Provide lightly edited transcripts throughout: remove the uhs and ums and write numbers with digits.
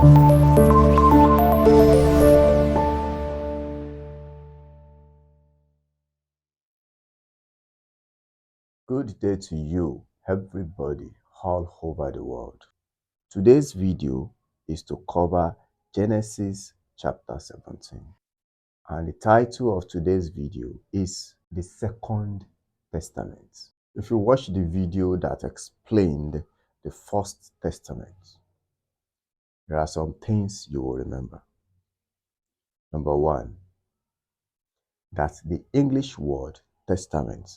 Good day to you, everybody, all over the world. Today's video is to cover Genesis chapter 17. And the title of today's video is The Second Testament. If you watch the video that explained the First Testament, there are some things you will remember. Number one, that the English word testament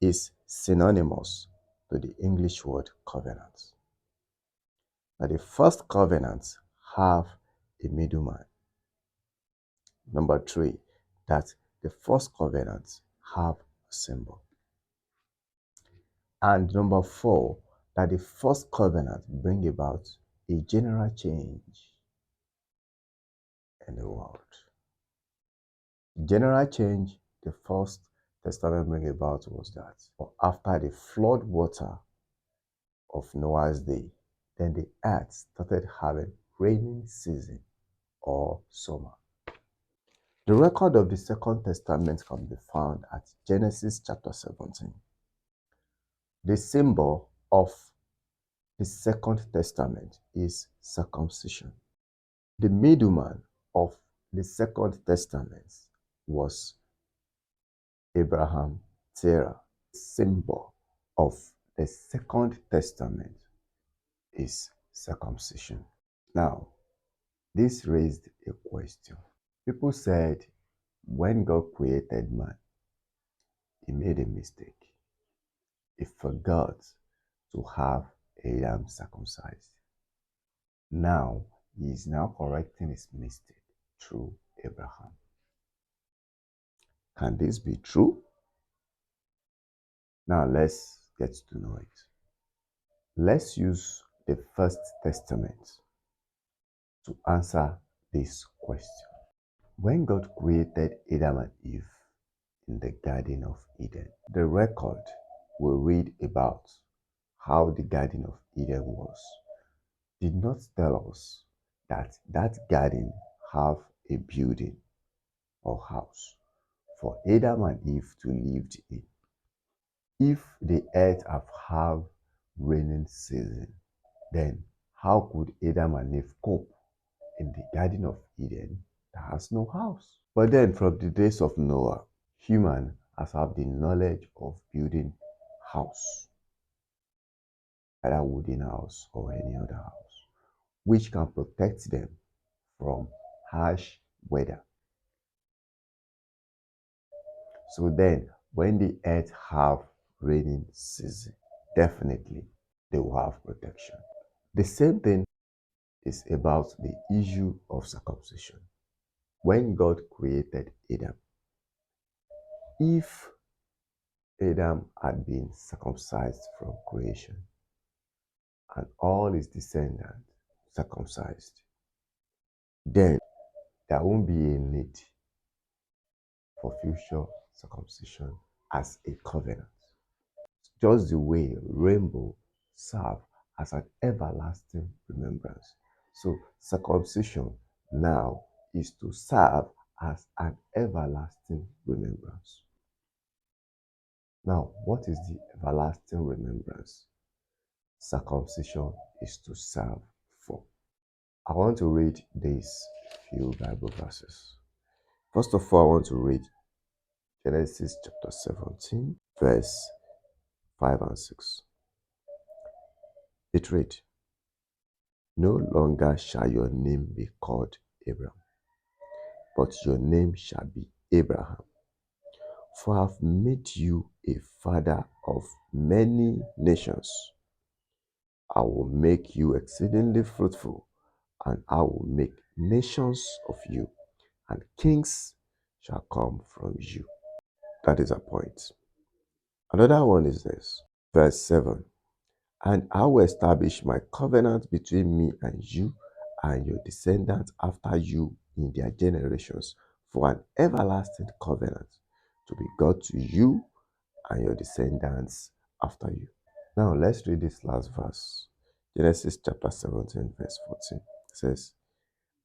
is synonymous to the English word covenant. That the first covenants have a middleman. Number three, that the first covenants have a symbol. And number four, that the first covenant bring about a general change in the world. General change the first testament bring about was that after the flood water of Noah's day, then the earth started having rainy season or summer. The record of the Second Testament can be found at Genesis chapter 17. The symbol of the Second Testament is circumcision. The middleman of the Second Testament was Abraham, Terah. The symbol of the Second Testament is circumcision. Now, this raised a question. People said when God created man, he made a mistake. He forgot to have Adam circumcised. Now, he is now correcting his mistake through Abraham. Can this be true? Now, let's get to know it. Let's use the First Testament to answer this question. When God created Adam and Eve in the Garden of Eden, the record we read about how the Garden of Eden was did not tell us that that garden have a building or house for Adam and Eve to live in. If the earth have raining season, then how could Adam and Eve cope in the Garden of Eden that has no house? But then from the days of Noah, human has had the knowledge of building house, either wooden house or any other house, which can protect them from harsh weather. So then, when the earth have raining season, definitely they will have protection. The same thing is about the issue of circumcision. When God created Adam, if Adam had been circumcised from creation and all his descendants circumcised, then there won't be a need for future circumcision as a covenant. Just the way rainbow serve as an everlasting remembrance. So circumcision now is to serve as an everlasting remembrance. Now, what is the everlasting remembrance circumcision is to serve for? I want to read these few Bible verses. First of all, I want to read Genesis chapter 17, verse 5 and 6. It reads, "No longer shall your name be called Abram, but your name shall be Abraham. For I have made you a father of many nations. I will make you exceedingly fruitful, and I will make nations of you, and kings shall come from you." That is a point. Another one is this, verse 7. "And I will establish my covenant between me and you and your descendants after you in their generations for an everlasting covenant to be God to you and your descendants after you." Now let's read this last verse. Genesis chapter 17, verse 14. It says,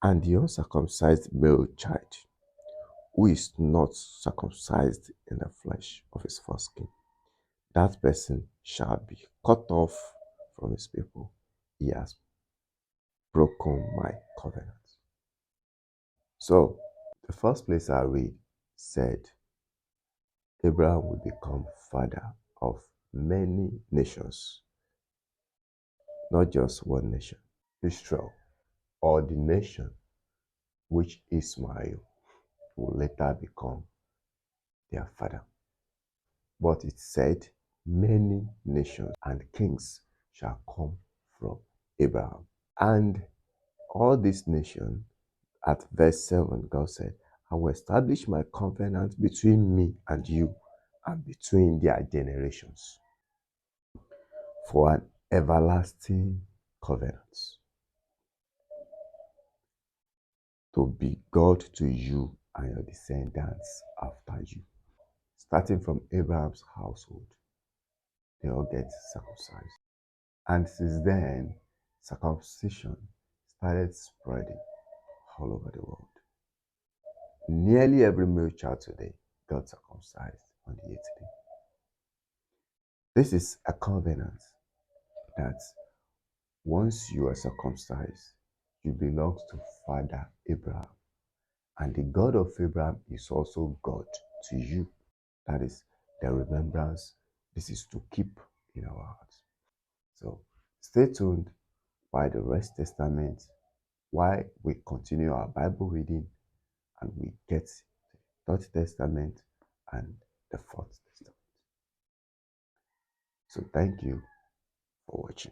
And the uncircumcised male child, who is not circumcised in the flesh of his foreskin, that person shall be cut off from his people. He has broken my covenant. So, the first place I read said, Abraham will become father of many nations, not just one nation. Israel, or the nation which Ishmael will later become their father. But it said, many nations and kings shall come from Abraham. And all these nations, at verse 7, God said, I will establish my covenant between me and you and between their generations for an everlasting covenant, to be God to you and your descendants after you. Starting from Abraham's household, they all get circumcised. And since then, circumcision started spreading all over the world. Nearly every male child today got circumcised on the 8th day. This is a covenant that once you are circumcised, you belong to Father Abraham. And the God of Abraham is also God to you. That is the remembrance. This is to keep in our hearts. So stay tuned by the rest testament while we continue our Bible reading and we get the Third Testament and the Fourth Testament. So thank you for watching.